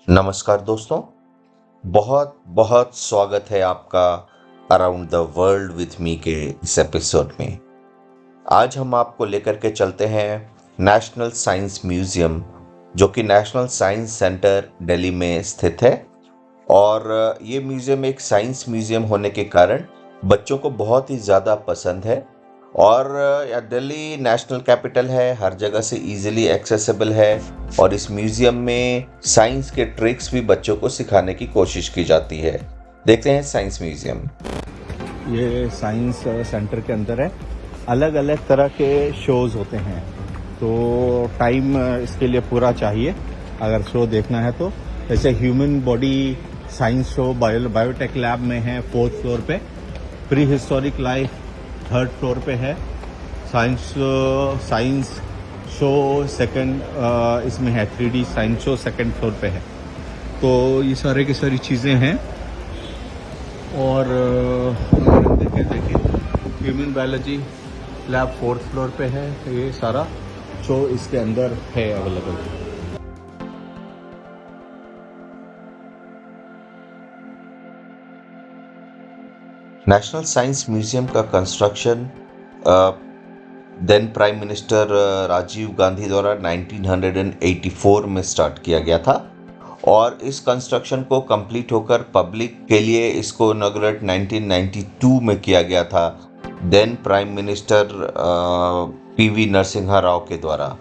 नमस्कार दोस्तों, बहुत बहुत स्वागत है आपका around the world with me के इस एपिसोड में। आज हम आपको लेकर के चलते हैं नेशनल साइंस म्यूजियम, जो कि नेशनल साइंस सेंटर दिल्ली में स्थित है। और ये म्यूजियम एक साइंस म्यूजियम होने के कारण बच्चों को बहुत ही ज़्यादा पसंद है। और दिल्ली नेशनल कैपिटल है, हर जगह से इजीली एक्सेसिबल है। और इस म्यूजियम में साइंस के ट्रिक्स भी बच्चों को सिखाने की कोशिश की जाती है। देखते हैं साइंस म्यूजियम। ये साइंस सेंटर के अंदर है। अलग अलग तरह के शोज होते हैं, तो टाइम इसके लिए पूरा चाहिए अगर शो देखना है तो। जैसे human body science show biotech lab में है 4th फ्लोर पे। Pre historic life 3rd floor पे है। साइंस शो सेकंड इसमें है। 3D science show 2nd floor पे है। तो ये सारे की सारी चीज़ें हैं। और देखिए human biology lab 4th floor पे है। ये सारा शो इसके अंदर है अवेलेबल। नेशनल साइंस म्यूजियम का construction then prime minister Rajiv Gandhi द्वारा 1984 में स्टार्ट किया गया था। और इस कंस्ट्रक्शन को कंप्लीट होकर पब्लिक के लिए इसको इनॉग्रेट 1992 में किया गया था, then prime minister PV Narasimha Rao के द्वारा।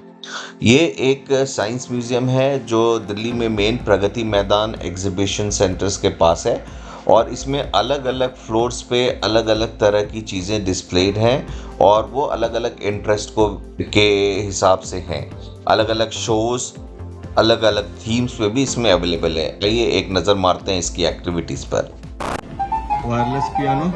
ये एक साइंस म्यूजियम है जो दिल्ली में main Pragati Maidan exhibition centres के पास है। और इसमें अलग अलग फ्लोर्स पे अलग अलग तरह की चीज़ें डिस्प्लेड हैं, और वो अलग अलग इंटरेस्ट के हिसाब से हैं। अलग अलग शोज़ अलग अलग थीम्स पे भी इसमें अवेलेबल है। आइए एक नज़र मारते हैं इसकी एक्टिविटीज़ पर। वायरलेस पियानो,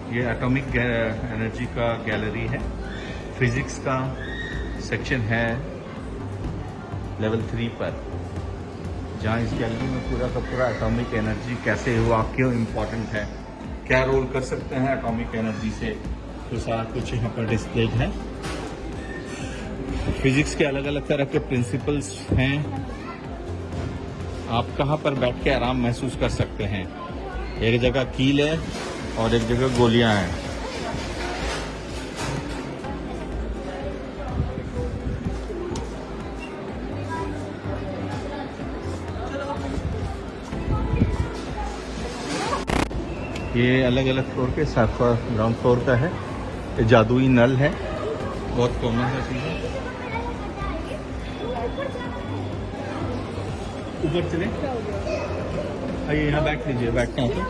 ये एटॉमिक एनर्जी का गैलरी है। फिजिक्स का सेक्शन है लेवल 3 पर, जहाँ इस गैलरी में पूरा का पूरा एटॉमिक एनर्जी कैसे हुआ, क्यों इम्पोर्टेंट है, क्या रोल कर सकते हैं एटॉमिक एनर्जी से, तो सारा कुछ यहाँ पर डिस्प्लेड है। फिजिक्स के अलग अलग तरह के प्रिंसिपल्स हैं। आप कहाँ पर बैठ के आराम महसूस कर सकते हैं। एक जगह कील है और एक जगह गोलियां हैं। ये अलग अलग फ्लोर के, 7वां ग्राउंड फ्लोर का है। ये जादुई नल है, बहुत कॉमन है चीज़ें। ऊपर चले आइए, यहाँ बैठ लीजिए, बैठते हैं तो।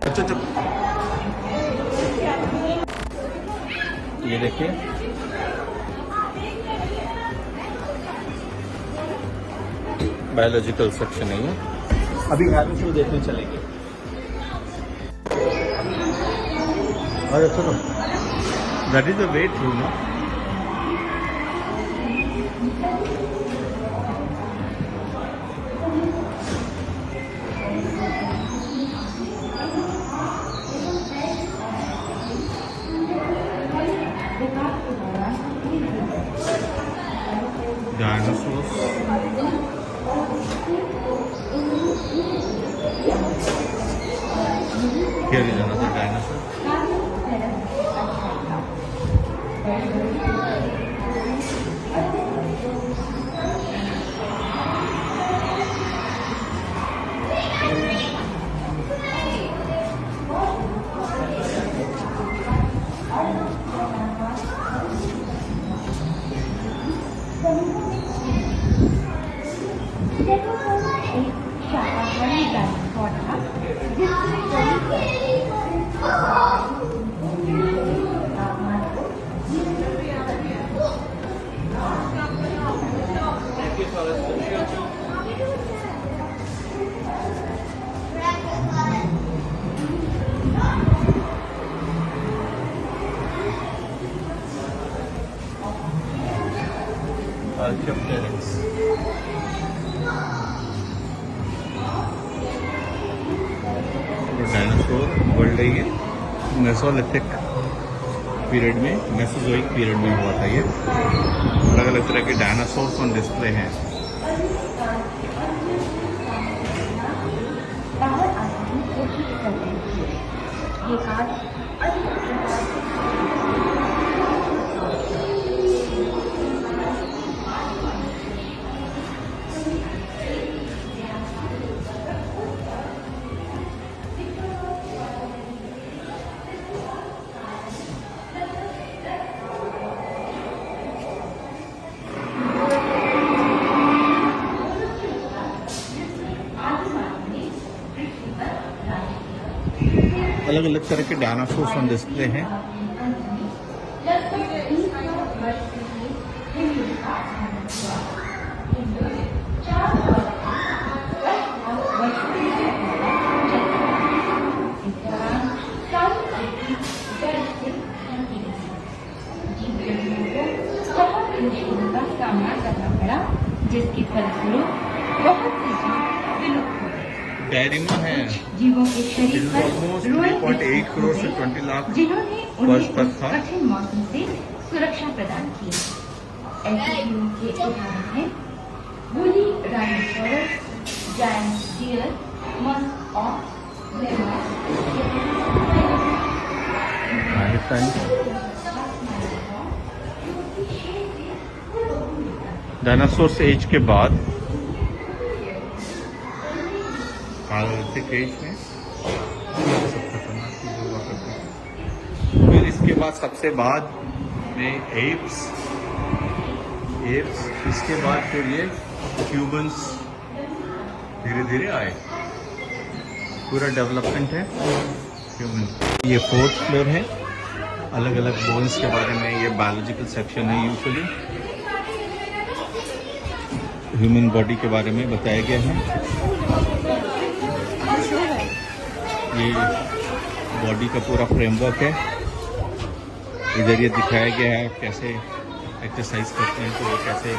अच्छा, ये देखिए बायोलॉजिकल सेक्शन है ये। अभी गाने शो देखने चलेंगे। अरे सुनो, that is the wait room. Dinosaurs. Here is another dinosaur. Archaeopteryx. और डायनासोर वर्ल्ड है ये मेसोलिथिक पीरियड में, मेसोजोइक पीरियड में हुआ था ये। अलग अलग तरह के डायनासोर्स ऑन डिस्प्ले हैं। अलग अलग तरह के डायनासोर्स ऑन डिस्प्ले हैं। सामना करना पड़ा, जिसके फलस्वरूप बहुत से जीव विलुप्त हो गए। डायरीमा है जीवों के शरीर पर ऑलमोस्ट रोए 3.8 करोड़ से 20 लाख जिन्होंने वर्ष उन्हें तक उस था। कठिन मौसम से सुरक्षा प्रदान की। ऐसे जीवों के उदाहरण हैं woolly rhinoceros, giant deer, musk ox, dinosaur age के बाद पालोलिथिक एज में सब खतरनाक चीजें हुआ करती थी। फिर इसके बाद सबसे बाद में एप्स, इसके बाद फिर ये ह्यूमंस धीरे धीरे आए। पूरा डेवलपमेंट है ह्यूमन। ये 4th फ्लोर है। अलग अलग बोन्स के बारे में ये बायोलॉजिकल सेक्शन है। यूजुअली ह्यूमन बॉडी के बारे में बताया गया है। ये बॉडी का पूरा फ्रेमवर्क है। इधर ये दिखाया गया है कैसे एक्सरसाइज करते हैं तो वो कैसे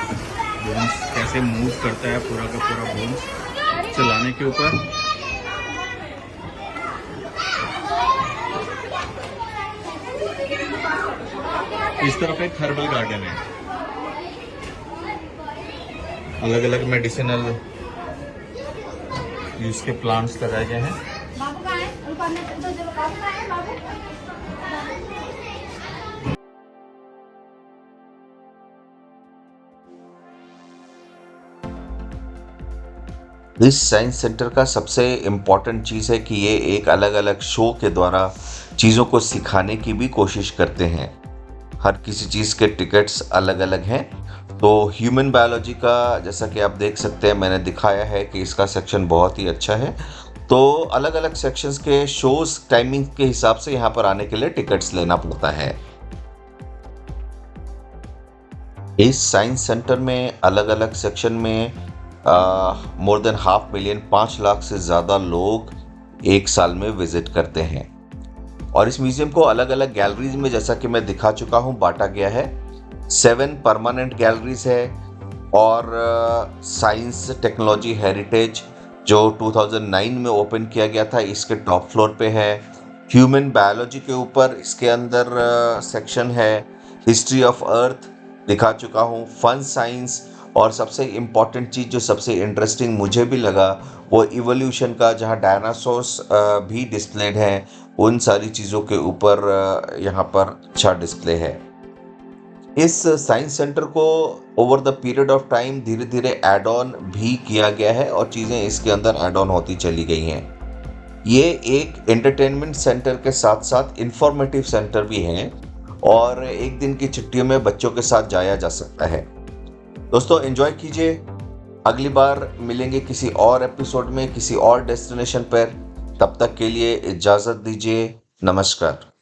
बोन्स कैसे मूव करता है, पूरा का पूरा बोन्स चलाने के ऊपर। इस तरफ एक हर्बल गार्डन है। अलग अलग मेडिसिनल यूज के प्लांट्स लगाए गए हैं। इस साइंस सेंटर का सबसे इम्पॉर्टेंट चीज़ है कि ये एक अलग अलग शो के द्वारा चीज़ों को सिखाने की भी कोशिश करते हैं। हर किसी चीज़ के टिकट्स अलग अलग हैं। तो ह्यूमन बायोलॉजी का जैसा कि आप देख सकते हैं, मैंने दिखाया है कि इसका सेक्शन बहुत ही अच्छा है। तो अलग अलग सेक्शंस के शोज़ टाइमिंग के हिसाब से यहाँ पर आने के लिए टिकट्स लेना पड़ता है। इस साइंस सेंटर में अलग अलग सेक्शन में मोर देन 500,000 5 लाख से ज़्यादा लोग एक साल में विजिट करते हैं। और इस म्यूज़ियम को अलग अलग गैलरीज में, जैसा कि मैं दिखा चुका हूँ, बांटा गया है। 7 परमानेंट गैलरीज है और साइंस टेक्नोलॉजी हेरिटेज जो 2009 में ओपन किया गया था, इसके टॉप फ्लोर पे है। ह्यूमन बायोलॉजी के ऊपर इसके अंदर सेक्शन है। हिस्ट्री ऑफ अर्थ दिखा चुका हूँ, फन साइंस, और सबसे इम्पॉर्टेंट चीज़ जो सबसे इंटरेस्टिंग मुझे भी लगा वो इवोल्यूशन का, जहाँ डायनासोर्स भी डिस्प्लेड हैं। उन सारी चीज़ों के ऊपर यहाँ पर अच्छा डिस्प्ले है। इस साइंस सेंटर को over the period of time धीरे धीरे एड ऑन भी किया गया है और चीज़ें इसके अंदर एड ऑन होती चली गई हैं। ये एक एंटरटेनमेंट सेंटर के साथ साथ इंफॉर्मेटिव सेंटर भी हैं और एक दिन की छुट्टियों में बच्चों के साथ जाया जा सकता है। दोस्तों एंजॉय कीजिए। अगली बार मिलेंगे किसी और एपिसोड में, किसी और डेस्टिनेशन पर। तब तक के लिए इजाज़त दीजिए। नमस्कार।